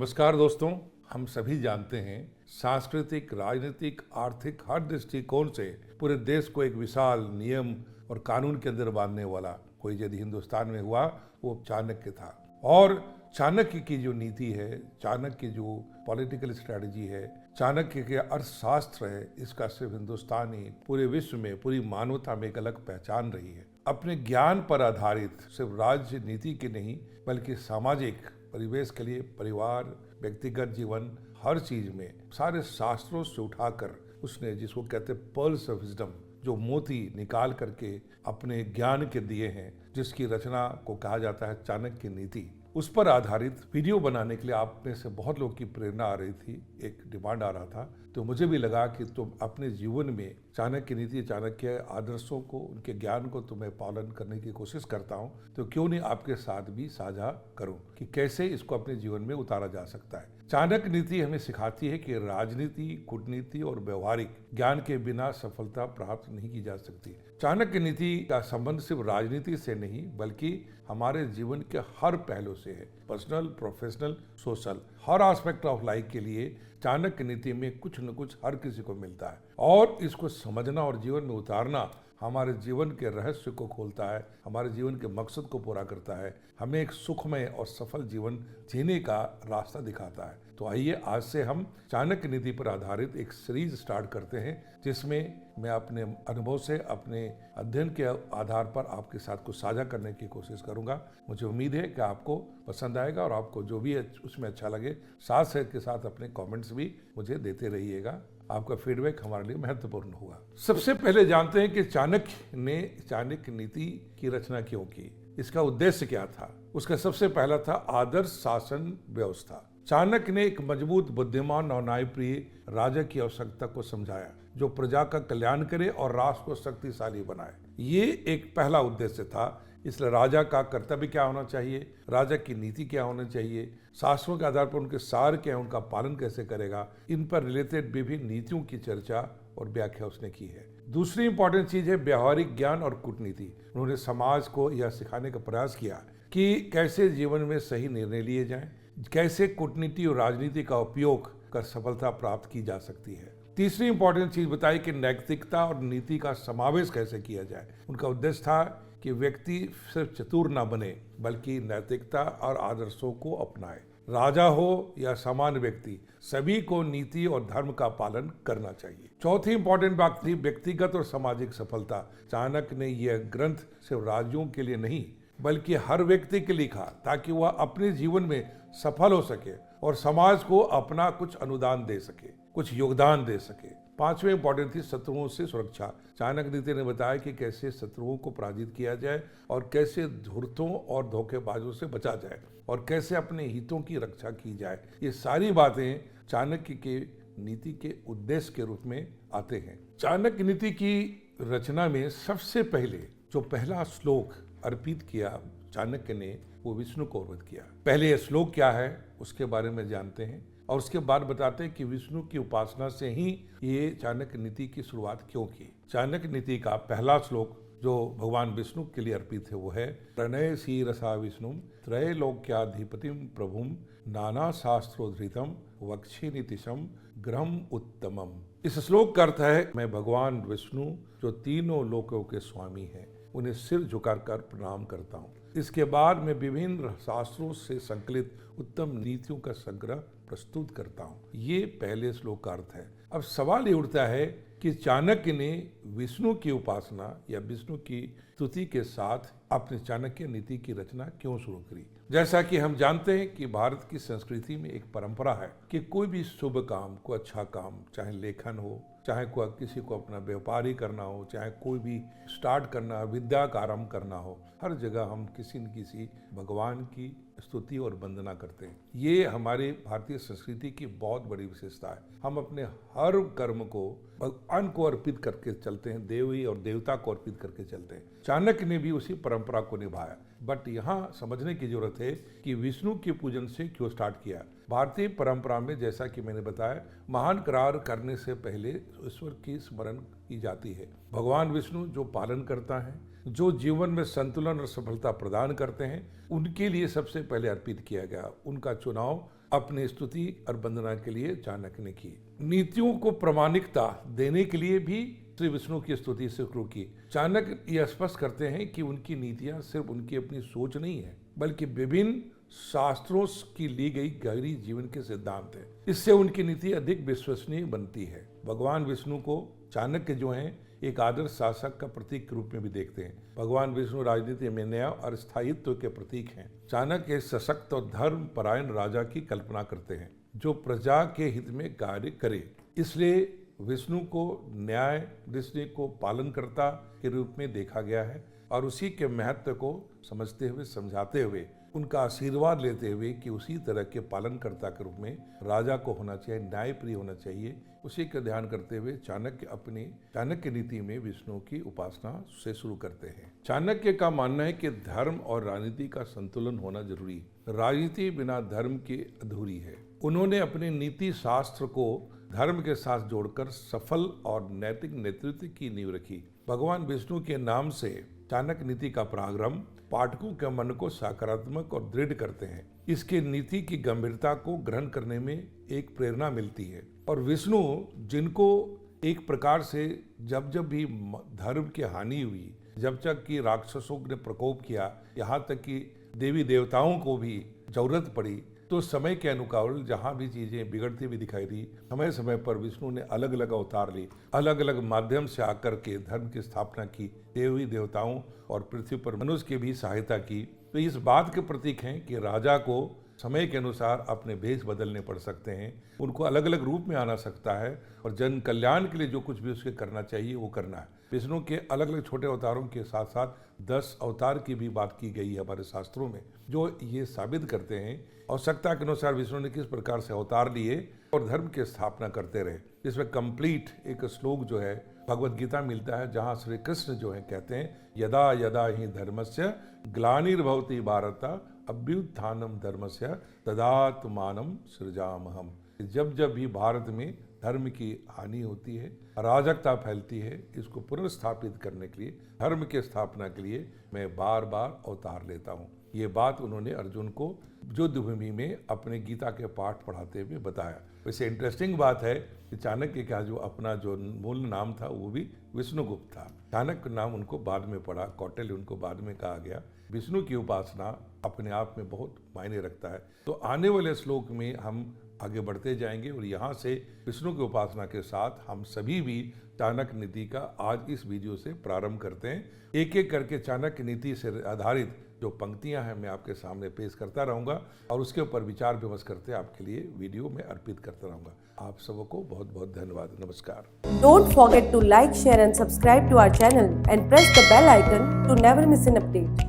नमस्कार दोस्तों। हम सभी जानते हैं सांस्कृतिक, राजनीतिक, आर्थिक हर दृष्टिकोण से पूरे देश को एक विशाल नियम और कानून के अंदर बांधने वाला कोई यदि हिंदुस्तान में हुआ वो चाणक्य था। और चाणक्य की जो नीति है, चाणक्य की जो पॉलिटिकल स्ट्रेटजी है, चाणक्य के अर्थशास्त्र है, इसका सिर्फ हिंदुस्तान ही पूरे विश्व में, पूरी मानवता में एक अलग पहचान रही है। अपने ज्ञान पर आधारित सिर्फ राजनीति की नहीं बल्कि सामाजिक परिवेश के लिए, परिवार, व्यक्तिगत जीवन, हर चीज में सारे शास्त्रों से उठाकर उसने जिसको कहते हैं पर्ल्स ऑफ विजडम, जो मोती निकाल करके अपने ज्ञान के दिए हैं, जिसकी रचना को कहा जाता है चाणक्य नीति, उस पर आधारित वीडियो बनाने के लिए आप में से बहुत लोग की प्रेरणा आ रही थी, एक डिमांड आ रहा था। तो मुझे भी लगा कि तुम अपने जीवन में चाणक्य नीति, चाणक्य आदर्शों को, उनके ज्ञान को तुम्हें पालन करने की कोशिश करता हूं, तो क्यों नहीं आपके साथ भी साझा करूं कि कैसे इसको अपने जीवन में उतारा जा सकता है। चाणक्य नीति हमें सिखाती है कि राजनीति, कूटनीति और व्यवहारिक ज्ञान के बिना सफलता प्राप्त नहीं की जा सकती। चाणक्य नीति का संबंध सिर्फ राजनीति से नहीं बल्कि हमारे जीवन के हर पहलू से है। Personal, professional, social, her aspect of life के लिए चाणक्य नीति में कुछ न कुछ हर किसी को मिलता है और इसको समझना और जीवन में उतारना हमारे जीवन के रहस्य को खोलता है, हमारे जीवन के मकसद को पूरा करता है, हमें एक सुखमय और सफल जीवन जीने का रास्ता दिखाता है। तो आइए आज से हम चाणक्य नीति पर आधारित एक सीरीज स्टार्ट करते हैं, जिसमें मैं अपने अनुभव से, अपने अध्ययन के आधार पर आपके साथ कुछ साझा करने की कोशिश करूंगा। मुझे उम्मीद है कि आपको पसंद आएगा और आपको जो भी उसमें अच्छा लगे साथ के साथ अपने कमेंट्स भी मुझे देते रहिएगा। आपका फीडबैक हमारे लिए महत्वपूर्ण होगा। सबसे पहले जानते हैं कि चाणक्य ने चाणक्य नीति की रचना क्यों की, इसका उद्देश्य क्या था। उसका सबसे पहला था आदर्श शासन व्यवस्था। चाणक्य ने एक मजबूत, बुद्धिमान और न्यायप्रिय राजा की आवश्यकता को समझाया, जो प्रजा का कल्याण करे और राष्ट्र को शक्तिशाली बनाए। ये एक पहला उद्देश्य था। इसलिए राजा का कर्तव्य क्या होना चाहिए, राजा की नीति क्या होनी चाहिए, शास्त्रों के आधार पर उनके सार क्या है, उनका पालन कैसे करेगा, इन पर रिलेटेड विभिन्न नीतियों की चर्चा और व्याख्या उसने की है। दूसरी इंपॉर्टेंट चीज है व्यवहारिक ज्ञान और कूटनीति। उन्होंने समाज को यह सिखाने का प्रयास किया कि कैसे जीवन में सही निर्णय लिए जाएं, कैसे कूटनीति और राजनीति का उपयोग कर सफलता प्राप्त की जा सकती है। तीसरी इंपॉर्टेंट चीज बताई कि नैतिकता और नीति का समावेश कैसे किया जाए। उनका उद्देश्य था कि व्यक्ति सिर्फ चतुर ना बने बल्कि नैतिकता और आदर्शों को अपनाए। राजा हो या सामान्य व्यक्ति, सभी को नीति और धर्म का पालन करना चाहिए। चौथी इंपॉर्टेंट बात थी व्यक्तिगत और सामाजिक सफलता। चाणक्य ने यह ग्रंथ सिर्फ राज्यों के लिए नहीं बल्कि हर व्यक्ति के लिए लिखा, ताकि वह अपने जीवन में सफल हो सके और समाज को अपना कुछ अनुदान दे सके, कुछ योगदान दे सके। पांचवें इंपॉर्टेंट थी शत्रुओं से सुरक्षा। चाणक्य नीति ने बताया कि कैसे शत्रुओं को पराजित किया जाए और कैसे धूर्तों और धोखेबाजों से बचा जाए और कैसे अपने हितों की रक्षा की जाए। ये सारी बातें चाणक्य के नीति के उद्देश्य के रूप में आते हैं। चाणक्य नीति की रचना में सबसे पहले जो पहला श्लोक अर्पित किया चाणक्य ने, वो विष्णु को अर्पित किया। पहले यह श्लोक क्या है उसके बारे में जानते हैं और उसके बाद बताते हैं कि विष्णु की उपासना से ही ये चाणक्य नीति की शुरुआत क्यों की। चाणक्य नीति का पहला श्लोक जो भगवान विष्णु के लिए अर्पित है वो है प्रणय शीरसा विष्णु त्रैलोक्याधिपतिम प्रभुम नाना शास्त्रोधृतम वक्षे नीतिशम ग्रहम उत्तमम। इस श्लोक का अर्थ है, मैं भगवान विष्णु जो तीनों लोकों के स्वामी हैं उन्हें सिर झुकाकर प्रणाम करता हूँ। इसके बाद मैं विभिन्न शास्त्रों से संकलित उत्तम नीतियों का संग्रह प्रस्तुत करता हूँ। ये पहले श्लोक का अर्थ है। अब सवाल ये उठता है कि चाणक्य ने विष्णु की उपासना या विष्णु की स्तुति के साथ अपने चाणक्य नीति की रचना क्यों शुरू करी। जैसा कि हम जानते हैं कि भारत की संस्कृति में एक परंपरा है कि कोई भी शुभ काम, कोई अच्छा काम, चाहे लेखन हो, चाहे कोई किसी को अपना व्यापार ही करना हो, चाहे कोई भी स्टार्ट करना, विद्या का आरंभ करना हो, हर जगह हम किसी न किसी भगवान की स्तुति और वंदना करते हैं। ये हमारे भारतीय संस्कृति की बहुत बड़ी विशेषता है। हम अपने हर कर्म को भगवान को अर्पित करके चलते हैं, देवी और देवता को अर्पित करके चलते हैं। चाणक्य ने भी उसी परंपरा को निभाया। बट यहाँ समझने की जरूरत है कि विष्णु के पूजन से क्यों स्टार्ट किया। भारतीय परंपरा में जैसा कि मैंने बताया, महान करार करने से पहले ईश्वर की स्मरण की जाती है। भगवान विष्णु जो पालन करता है, जो जीवन में संतुलन और सफलता प्रदान करते हैं, उनके लिए सबसे पहले अर्पित किया गया। उनका चुनाव अपनी स्तुति और वंदना के लिए चाणक्य ने की। नीतियों को प्रामाणिकता देने के लिए भी श्री विष्णु की स्तुति से शुरू की। चाणक्य यह स्पष्ट करते हैं कि उनकी नीतियां सिर्फ उनकी अपनी सोच नहीं है, बल्कि विभिन्न शास्त्रों की ली गई गहरी जीवन के सिद्धांत है। इससे उनकी नीति अधिक विश्वसनीय बनती है। भगवान विष्णु को चाणक्य जो हैं एक आदर्श शासक का प्रतीक के रूप में भी देखते हैं। भगवान विष्णु राजनीति में न्याय और स्थायित्व के प्रतीक हैं। चाणक्य सशक्त और धर्म परायण राजा की कल्पना करते हैं जो प्रजा के हित में कार्य करे। इसलिए विष्णु को न्याय दृष्टि को पालनकर्ता के रूप में देखा गया है और उसी के महत्व को समझते हुए समझाते हुए उनका आशीर्वाद लेते हुए कि उसी तरह के पालनकर्ता के रूप में राजा को होना चाहिए, न्यायप्रिय होना चाहिए, उसी का ध्यान करते हुए चाणक्य नीति में विष्णु की उपासना से शुरू करते हैं। चाणक्य का मानना है कि धर्म और राजनीति का संतुलन होना जरूरी है। राजनीति बिना धर्म के अधूरी है। उन्होंने अपने नीति शास्त्र को धर्म के साथ जोड़कर सफल और नैतिक नेतृत्व की नींव रखी। भगवान विष्णु के नाम से चाणक्य नीति का प्रारंभ पाठकों के मन को सकारात्मक और दृढ़ करते हैं। इसके नीति की गंभीरता को ग्रहण करने में एक प्रेरणा मिलती है और विष्णु जिनको एक प्रकार से जब भी धर्म की हानि हुई, जब तक कि राक्षसों ने प्रकोप किया, यहाँ तक कि देवी देवताओं को भी जरूरत पड़ी, तो समय के अनुकूल जहाँ भी चीजें बिगड़ती हुई दिखाई दी, समय समय पर विष्णु ने अलग अलग अवतार ली, अलग अलग माध्यम से आकर के धर्म की स्थापना की, देवी देवताओं और पृथ्वी पर मनुष्य की भी सहायता की। तो इस बात के प्रतीक हैं कि राजा को समय के अनुसार अपने भेष बदलने पड़ सकते हैं, उनको अलग अलग रूप में आना सकता है और जन कल्याण के लिए जो कुछ भी उसके करना चाहिए वो करना है। विष्णु के अलग अलग छोटे अवतारों के साथ साथ 10 अवतार की भी बात की गई है हमारे शास्त्रों में, जो ये साबित करते हैं आवश्यकता के अनुसार विष्णु ने किस प्रकार से अवतार लिए और धर्म की स्थापना करते रहे। इसमें कंप्लीट एक श्लोक जो है भगवत गीता मिलता है, जहाँ श्री कृष्ण जो है कहते हैं यदा यदा ही धर्मस्य ग्लानिर्भवति भारत अभ्युत्थानम धर्मस्य तदात्मानं सृजामहम्। जब भी भारत में धर्म की हानि होती है, अराजकता फैलती है, इसको पुनर्स्थापित करने के लिए, धर्म के स्थापना के लिए मैं बार बार अवतार लेता हूँ। ये बात उन्होंने अर्जुन को युद्ध भूमि में अपने गीता के पाठ पढ़ाते हुए बताया। वैसे इंटरेस्टिंग बात है कि चाणक्य का जो अपना जो मूल नाम था वो भी विष्णुगुप्त था। चाणक्य नाम उनको बाद में पड़ा, कौटिल्य उनको बाद में कहा गया। विष्णु की उपासना अपने आप में बहुत मायने रखता है। तो आने वाले श्लोक में हम आगे बढ़ते जाएंगे और यहाँ से विष्णु की उपासना के साथ हम सभी भी चाणक्य नीति का आज इस वीडियो से प्रारंभ करते हैं। एक एक करके चाणक्य नीति से आधारित जो पंक्तियां हैं मैं आपके सामने पेश करता रहूंगा और उसके ऊपर विचार विमर्श करते आपके लिए वीडियो में अर्पित करता रहूंगा। आप सबको बहुत बहुत धन्यवाद। नमस्कार। Don't forget to like, share and subscribe to our channel and press the bell icon to never miss an update.